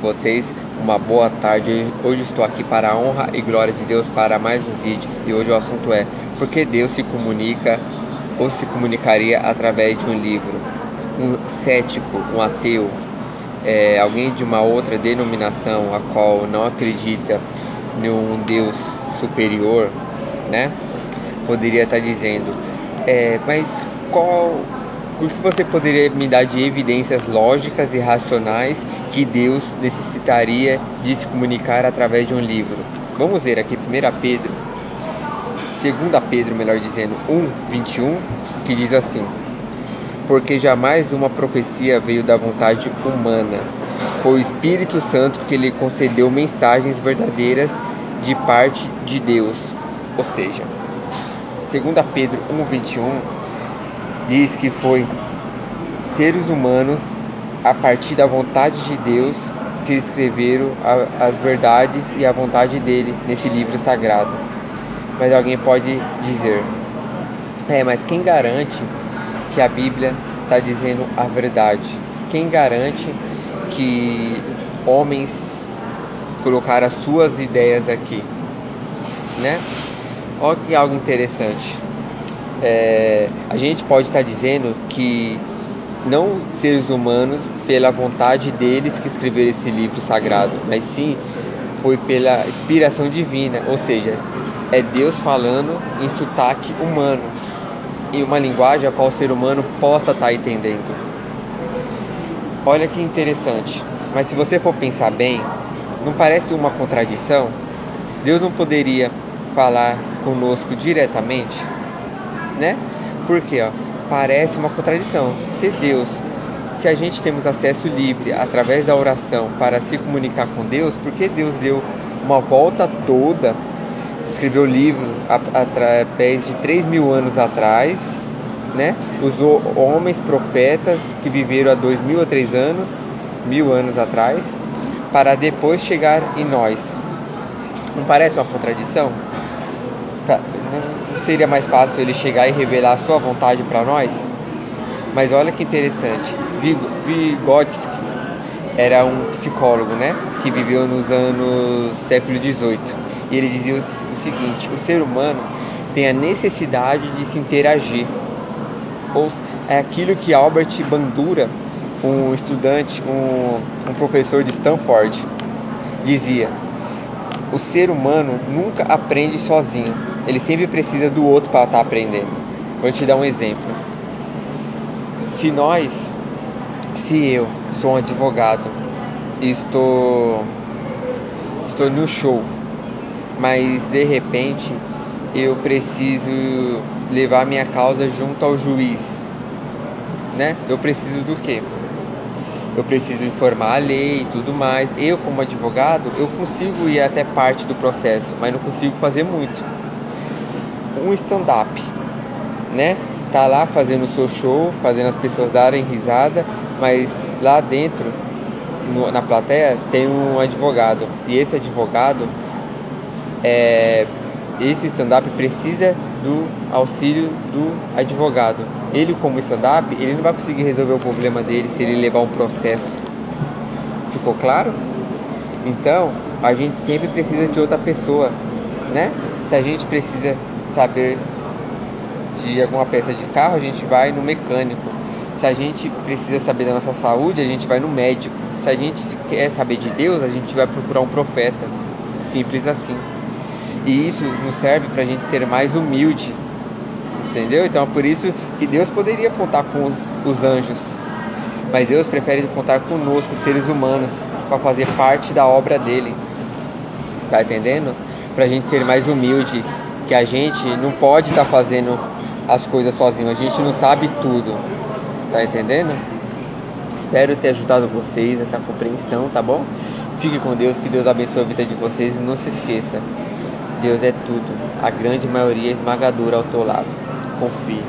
vocês? Uma boa tarde. Hoje estou aqui para a honra e glória de Deus para mais um vídeo. E hoje o assunto é: por que Deus se comunica ou se comunicaria através de um livro? Um cético, um ateu, alguém de uma outra denominação a qual não acredita em um Deus superior, né? Poderia estar dizendo, mas o que você poderia me dar de evidências lógicas e racionais que Deus necessitaria de se comunicar através de um livro? Vamos ver aqui 2 Pedro, melhor dizendo, 1:21, que diz assim: porque jamais uma profecia veio da vontade humana, foi o Espírito Santo que lhe concedeu mensagens verdadeiras de parte de Deus. Ou seja, 2 Pedro 1:21 diz que foi seres humanos, a partir da vontade de Deus, que escreveram as verdades e a vontade dele nesse livro sagrado. Mas alguém pode dizer, mas quem garante que a Bíblia está dizendo a verdade? Quem garante que homens colocaram as suas ideias aqui, né? Olha que algo interessante. A gente pode estar dizendo que não seres humanos, pela vontade deles, que escreveram esse livro sagrado, mas sim foi pela inspiração divina, ou seja, é Deus falando em sotaque humano, em uma linguagem a qual o ser humano possa estar entendendo. Olha que interessante. Mas se você for pensar bem, não parece uma contradição? Deus não poderia falar conosco diretamente, né? Porque parece uma contradição. Se a gente temos acesso livre através da oração para se comunicar com Deus, por que Deus deu uma volta toda, escreveu o livro através de 3.000 anos atrás, né? Usou homens profetas que viveram há 2.000 a 3.000 anos atrás, para depois chegar em nós? Não parece uma contradição? Não seria mais fácil ele chegar e revelar a sua vontade para nós? Mas olha que interessante. Vygotsky era um psicólogo, né? Que viveu nos anos século XVIII. E ele dizia o seguinte: o ser humano tem a necessidade de se interagir. É aquilo que Albert Bandura, um estudante, um professor de Stanford, dizia: o ser humano nunca aprende sozinho, ele sempre precisa do outro para estar aprendendo. Vou te dar um exemplo. Se eu sou um advogado e estou no show, mas de repente eu preciso levar minha causa junto ao juiz, né? Eu preciso do quê? Eu preciso informar a lei e tudo mais. Eu, como advogado, eu consigo ir até parte do processo, mas não consigo fazer muito. Um stand-up, né? Tá lá fazendo o seu show, fazendo as pessoas darem risada, mas lá dentro, na plateia, tem um advogado. E esse advogado, esse stand-up precisa do auxílio do advogado. Ele, como stand-up, ele não vai conseguir resolver o problema dele se ele levar um processo. Ficou claro? Então, a gente sempre precisa de outra pessoa, né? Se a gente precisa saber de alguma peça de carro, a gente vai no mecânico. Se a gente precisa saber da nossa saúde, a gente vai no médico. Se a gente quer saber de Deus, a gente vai procurar um profeta. Simples assim. E isso nos serve para a gente ser mais humilde, entendeu? Então é por isso que Deus poderia contar com os anjos, mas Deus prefere contar conosco, seres humanos, para fazer parte da obra dele. Tá entendendo? Para a gente ser mais humilde, que a gente não pode estar fazendo as coisas sozinho, a gente não sabe tudo. Tá entendendo? Espero ter ajudado vocês nessa compreensão, tá bom? Fique com Deus, que Deus abençoe a vida de vocês, e não se esqueça: Deus é tudo, a grande maioria esmagadora ao teu lado. Confie.